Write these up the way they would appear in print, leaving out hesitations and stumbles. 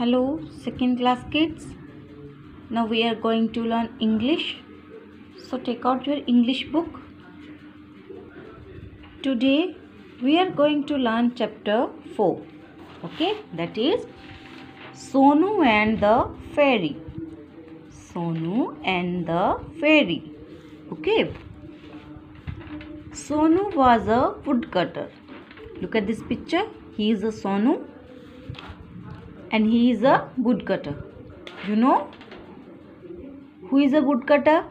Hello, second class kids. Now we are going to learn English. So take out your English book. Today we are going to learn chapter 4. Okay, that is Sonu and the Fairy. Sonu and the Fairy. Okay. Sonu was a woodcutter. Look at this picture. He is a Sonu and he is a woodcutter. You know who is a woodcutter?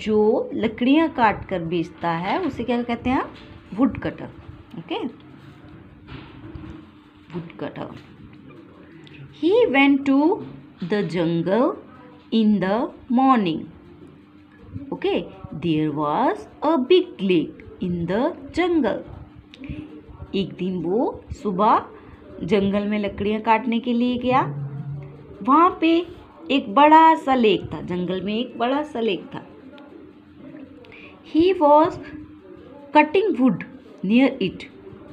जो लकड़ियाँ काट कर बेचता है उसे क्या कहते हैं? woodcutter. Okay. Woodcutter. He went to the jungle in the morning. Okay. There was a big lake in the jungle. एक दिन वो सुबह जंगल में लकड़ियाँ काटने के लिए गया. वहाँ पे एक बड़ा सा लेक था. जंगल में एक बड़ा सा लेक था. He was cutting wood near it.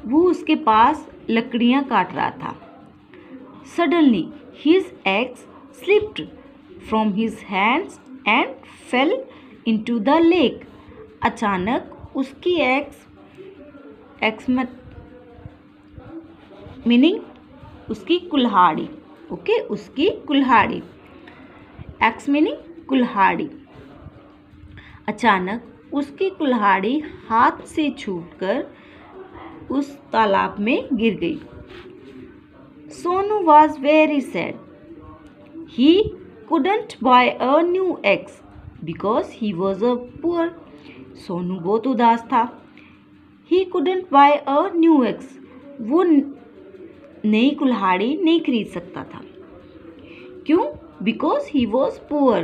वो उसके पास लकड़ियाँ काट रहा था. Suddenly his axe slipped from his hands and fell into the lake. अचानक उसकी एक्स मीनिंग उसकी कुल्हाड़ी. ओके, उसकी कुल्हाड़ी. एक्स मीनिंग कुल्हाड़ी. अचानक उसकी कुल्हाड़ी हाथ से छूटकर उस तालाब में गिर गई. Sonu was very sad. He couldn't buy a new axe because he was a poor. Sonu बहुत उदास था. He couldn't buy a new axe. वो नई कुल्हाड़ी नहीं खरीद सकता था. क्यों? Because he was poor.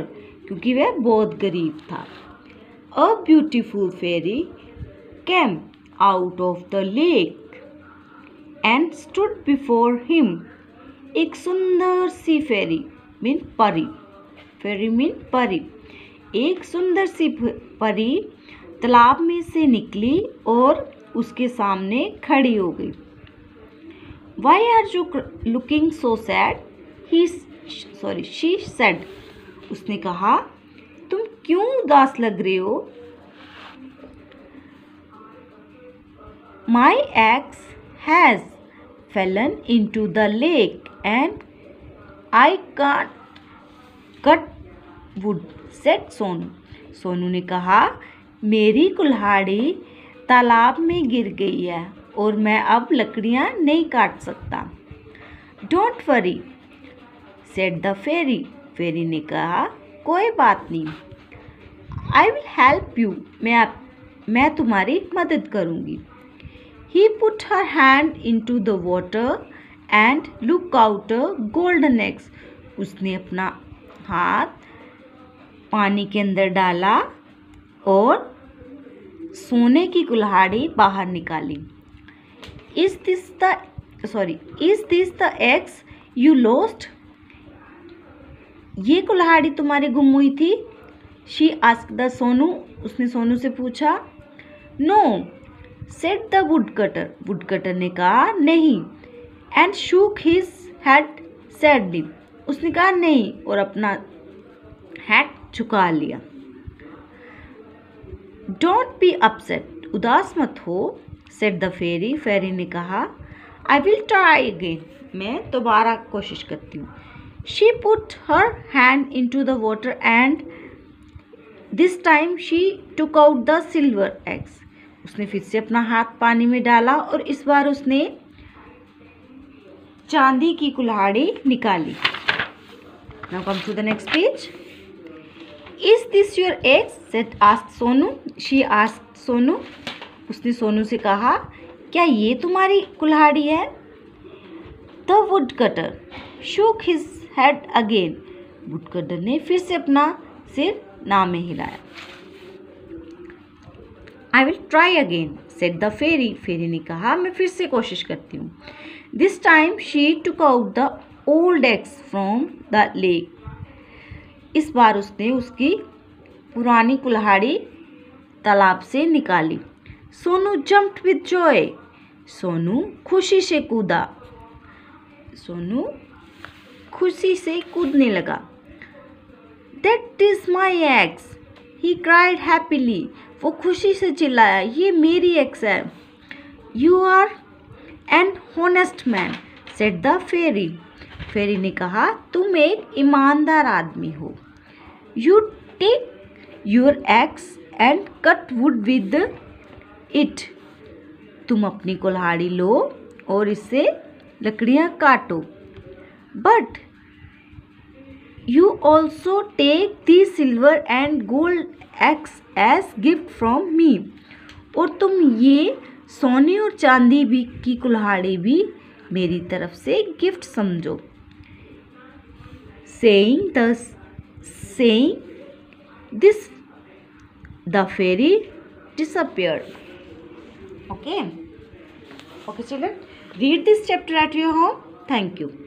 क्योंकि वह बहुत गरीब था. A beautiful fairy came out of the lake and stood before him. एक सुंदर सी फेरी मीन परी. फेरी मीन परी. एक सुंदर सी परी तालाब में से निकली और उसके सामने खड़ी हो गई. Why are you looking so sad? She said. उसने कहा, तुम क्यों उदास लग रहे हो? My axe has fallen into the lake and I can't cut wood, said Sonu. Sonu ने कहा, मेरी कुल्हाड़ी तालाब में गिर गई है और मैं अब लकड़ियाँ नहीं काट सकता. Don't worry, said the fairy. फेरी ने कहा, कोई बात नहीं. I will help you. मैं तुम्हारी मदद करूँगी. He put her hand into the water and look out a golden axe. उसने अपना हाथ पानी के अंदर डाला और सोने की कुल्हाड़ी बाहर निकाली. Is this the axe you lost? ये कुल्हाड़ी तुम्हारी गुम हुई थी? She asked the Sonu. उसने सोनू से पूछा. No, said the woodcutter. woodcutter ने कहा नहीं. And shook his head sadly. उसने कहा नहीं और अपना हेड झुका लिया. Don't be upset. उदास मत हो, said the fairy. फेरी ने कहा, I will try again. मैं दोबारा कोशिश करती हूँ. She put her hand into the water and this time she took out the silver axe. उसने फिर से अपना हाथ पानी में डाला और इस बार उसने चांदी की कुल्हाड़ी निकाली. Now come to the next page. Is this your axe? asked Sonu. She asked Sonu. उसने सोनू से कहा, क्या ये तुम्हारी कुल्हाड़ी है? The woodcutter shook his head again. woodcutter ने फिर से अपना सिर ना में हिलाया. I will try again, said the fairy. फेरी ने कहा, मैं फिर से कोशिश करती हूँ. This time she took out the old axe from the lake. इस बार उसने उसकी पुरानी कुल्हाड़ी तालाब से निकाली. Sonu jumped with joy. Sonu खुशी से कूदा. सोनू खुशी से कूदने लगा। That is my axe, he cried happily. वो खुशी से चिल्लाया, ये मेरी एक्स है। You are an honest man, said the fairy. फेरी ने कहा, तुम एक ईमानदार आदमी हो। You take your axe and cut wood with it. तुम अपनी कुल्हाड़ी लो और इससे लकड़ियाँ काटो। But you also take the silver and gold axe as gift from me. और तुम ये सोने और चांदी भी की कुल्हाड़ी भी मेरी तरफ से गिफ्ट समझो। Saying this, the fairy disappeared. Okay, children, read this chapter at your home. Thank you.